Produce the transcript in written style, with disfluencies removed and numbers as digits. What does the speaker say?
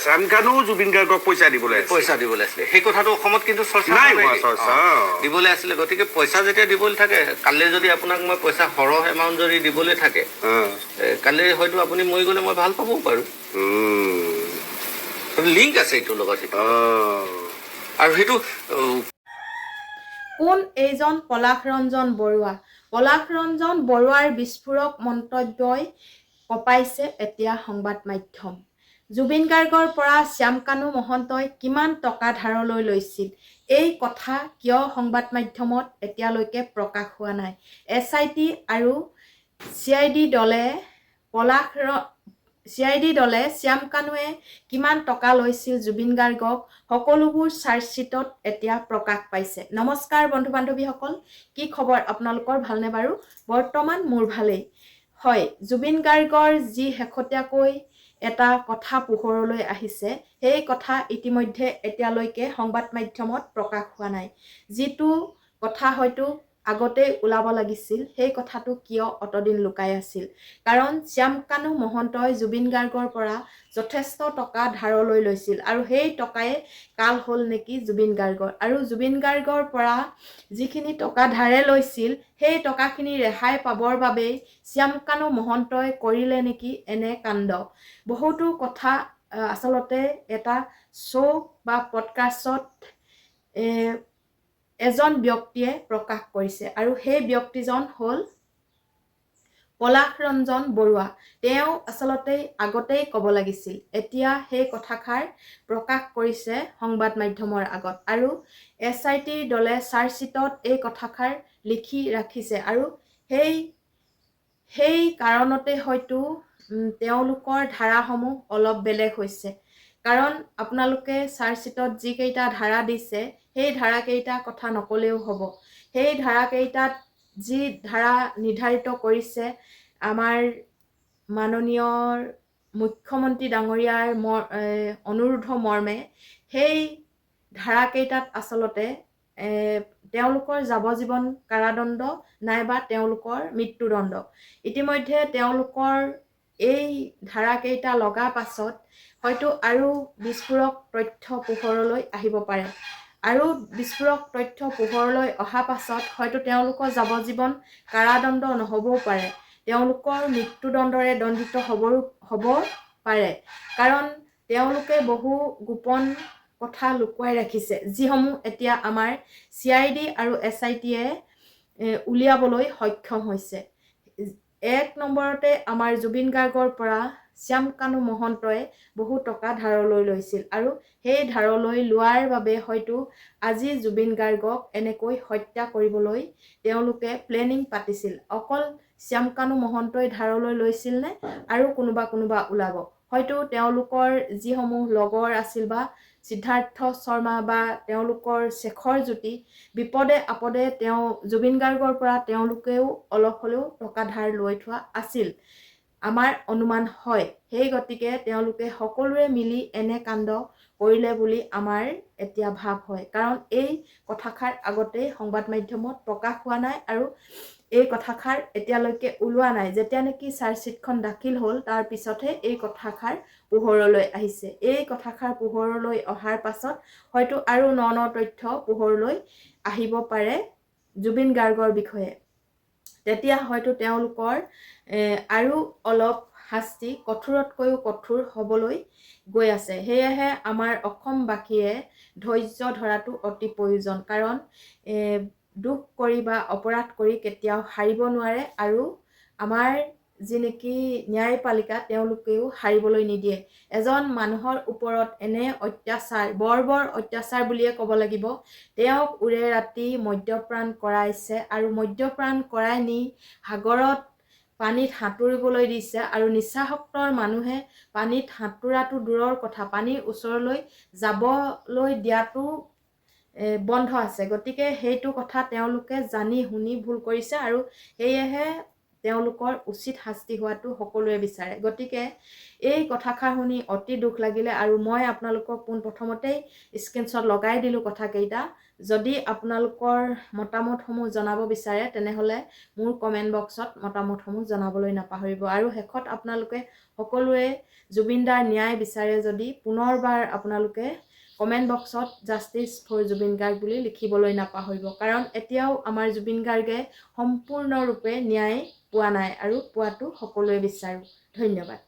শ্যামকানু জুবিন গাৰ্গক পইচা দিবলৈ আছিলে সেই কথাটো অসমত কিন্তু চৰ্চা দিবলৈ আছিলে গতিকে পইচা যেতিয়া দিবলৈ থাকে কালি যদি আপোনাক মই পইচা সৰহ এমাউণ্ট যদি দিবলৈ থাকে কালি হয়তো আপুনি মৰি গ'লে মই ভাল পাবও পাৰোঁ লিংক আছে এইটোৰ লগত আৰু সেইটো কোন এইজন পলাশ ৰঞ্জন বৰুৱা পলাশ ৰঞ্জন বৰুৱাৰ বিস্ফোৰক মন্তব্যই কঁপাইছে এতিয়া সংবাদ মাধ্যম জুবিন গাৰ্গৰ পৰা শ্যামকানু মহন্তই কিমান টকা ধাৰলৈ লৈছিল এই কথা কিয় সংবাদ মাধ্যমত এতিয়ালৈকে প্ৰকাশ হোৱা নাই SIT আৰু CID দলে শ্যামকানুৱে কিমান টকা লৈছিল জুবিন গাৰ্গক সকলোবোৰ চাৰ্জশ্বিটত এতিয়া প্ৰকাশ পাইছে নমস্কাৰ বন্ধু বান্ধৱীসকল কি খবৰ আপোনালোকৰ ভালনে বাৰু বৰ্তমান মোৰ ভালেই হয় জুবিন গাৰ্গৰ যি শেহতীয়াকৈ এটা কথা পোহৰলৈ আহিছে সেই কথা ইতিমধ্যে এতিয়ালৈকে সংবাদ মাধ্যমত প্ৰকাশ হোৱা নাই যিটো কথা হয়তো আগতে ওলাব লাগিছিল সেই কথাটো কিয় অতদিন লুকাই আছিল কাৰণ শ্যামকানু মহন্তই জুবিন গাৰ্গৰ পৰা যথেষ্ট টকা ধাৰলৈ লৈছিল আৰু সেই টকাই কাল হ'ল নেকি জুবিন গাৰ্গৰ আৰু জুবিন গাৰ্গৰ পৰা যিখিনি টকা ধাৰে লৈছিল সেই টকাখিনি ৰেহাই পাবৰ বাবে শ্যামকানু মহন্তই কৰিলে নেকি এনে কাণ্ড বহুতো কথা আচলতে এটা শ্ব' বা পডকাষ্টত এজন ব্যক্তিয়ে প্ৰকাশ কৰিছে আৰু সেই ব্যক্তিজন হ'ল পলাশ ৰঞ্জন বৰুৱা তেওঁ আচলতে আগতেই ক'ব লাগিছিল এতিয়া সেই কথাষাৰ প্ৰকাশ কৰিছে সংবাদ মাধ্যমৰ আগত আৰু SIT দলে চাৰ্জশ্বিটত এই কথাষাৰ লিখি ৰাখিছে আৰু সেই কাৰণতে হয়তো তেওঁলোকৰ ধাৰাসমূহ অলপ বেলেগ হৈছে কাৰণ আপোনালোকে চাৰ্জশ্বিটত যিকেইটা ধাৰা দিছে সেই ধাৰাকেইটা কথা নকলেও হ'ব সেই ধাৰাকেইটাত যি ধাৰা নিৰ্ধাৰিত কৰিছে আমাৰ মাননীয় মুখ্যমন্ত্ৰী ডাঙৰীয়াৰ অনুৰোধ মৰ্মে সেই ধাৰাকেইটাত আচলতে তেওঁলোকৰ যাৱজীৱন কাৰাদণ্ড নাইবা তেওঁলোকৰ মৃত্যুদণ্ড ইতিমধ্যে তেওঁলোকৰ এই ধাৰাকেইটা লগাৰ পাছত হয়তো আৰু বিস্ফোৰক তথ্য পোহৰলৈ আহিব পাৰে আৰু বিস্ফোৰক তথ্য পোহৰলৈ অহা পাছত হয়তো তেওঁলোকৰ যাৱজীৱন কাৰাদণ্ড নহ'বও পাৰে তেওঁলোকৰ মৃত্যুদণ্ডৰে দণ্ডিত হ'ব পাৰে কাৰণ তেওঁলোকে বহু গোপন কথা লুকুৱাই ৰাখিছে যিসমূহ এতিয়া আমাৰ CID আৰু SITয়ে উলিয়াবলৈ সক্ষম হৈছে এক নম্বৰতে আমাৰ জুবিন গাৰ্গৰ পৰা শ্যামকানু মহন্তই বহু টকা ধাৰলৈ লৈছিল আৰু সেই ধাৰলৈ লোৱাৰ বাবে হয়তো আজি জুবিন গাৰ্গক এনেকৈ হত্যা কৰিবলৈ তেওঁলোকে প্লেনিং পাতিছিল অকল শ্যামকানু মহন্তই ধাৰলৈ লৈছিল নে আৰু কোনোবা ওলাব হয়তো তেওঁলোকৰ যিসমূহ লগৰ আছিল বা সিদ্ধাৰ্থ শৰ্মা বা তেওঁলোকৰ শেখৰ জ্যোতি বিপদে আপদে তেওঁ জুবিন গাৰ্গৰ পৰা তেওঁলোকেও অলপ হ'লেও টকা ধাৰ লৈ থোৱা আছিল আমাৰ অনুমান হয় সেই গতিকে তেওঁলোকে সকলোৱে মিলি এনে কাণ্ড কৰিলে বুলি আমাৰ এতিয়া ভাৱ হয় কাৰণ এই কথাষাৰ আগতে সংবাদ মাধ্যমত প্ৰকাশ হোৱা নাই আৰু এই কথাষাৰ এতিয়ালৈকে ওলোৱা নাই যেতিয়া নেকি চাৰ্জশ্বিটখন দাখিল হ'ল তাৰ পিছতহে এই কথাষাৰ পোহৰলৈ আহিছে এই কথাষাৰ পোহৰলৈ অহাৰ পাছত হয়তো আৰু ন তথ্য পোহৰলৈ আহিব পাৰে জুবিন গাৰ্গৰ বিষয়ে তেতিয়া হয়তো তেওঁলোকৰ আৰু অলপ শাস্তি কঠোৰতকৈও কঠোৰ হ'বলৈ গৈ আছে সেয়েহে আমাৰ অসমবাসীয়ে ধৈৰ্য ধৰাটো অতি প্ৰয়োজন কাৰণ দুখ কৰি বা অপৰাধ কৰি কেতিয়াও হাৰিব নোৱাৰে আৰু আমাৰ যি নেকি ন্যায়পালিকা তেওঁলোকেও হাৰিবলৈ নিদিয়ে এজন মানুহৰ ওপৰত এনে অত্যাচাৰ বৰ অত্যাচাৰ বুলিয়ে ক'ব লাগিব তেওঁক উৰে ৰাতি মদ্যপান কৰাইছে আৰু মদ্যপান কৰাই নি সাগৰত পানীত সাঁতুৰিবলৈ দিছে আৰু নিচাসক্তৰ মানুহে পানীত সাঁতোৰাটো দূৰৰ কথা পানীৰ ওচৰলৈ যাবলৈ দিয়াটো বন্ধ আছে গতিকে সেইটো কথা তেওঁলোকে জানি শুনি ভুল কৰিছে আৰু সেয়েহে তেওঁলোকৰ উচিত শাস্তি হোৱাটো সকলোৱে বিচাৰে। গতিকে এই কথাষাৰ শুনি অতি দুখ লাগিলে আৰু মই আপোনালোকক পোনপ্ৰথমতেই স্ক্ৰীনশ্বট লগাই দিলোঁ কথাকেইটা। যদি আপোনালোকৰ মতামতসমূহ জনাব বিচাৰে তেনেহ'লে মোৰ কমেণ্ট বক্সত মতামতসমূহ জনাবলৈ নাপাহৰিব। আৰু শেষত আপোনালোকে সকলোৱে জুবিন দাৰ ন্যায় বিচাৰে যদি পুনৰবাৰ আপোনালোকে কমেণ্ট বক্সত জাষ্টিছ ফৰ জুবিন গাৰ্গ বুলি লিখিবলৈ নাপাহৰিব, কাৰণ এতিয়াও আমাৰ জুবিন গাৰ্গে সম্পূৰ্ণৰূপে ন্যায় পোৱা নাই আৰু পোৱাটো সকলোৱে বিচাৰোঁ। ধন্যবাদ।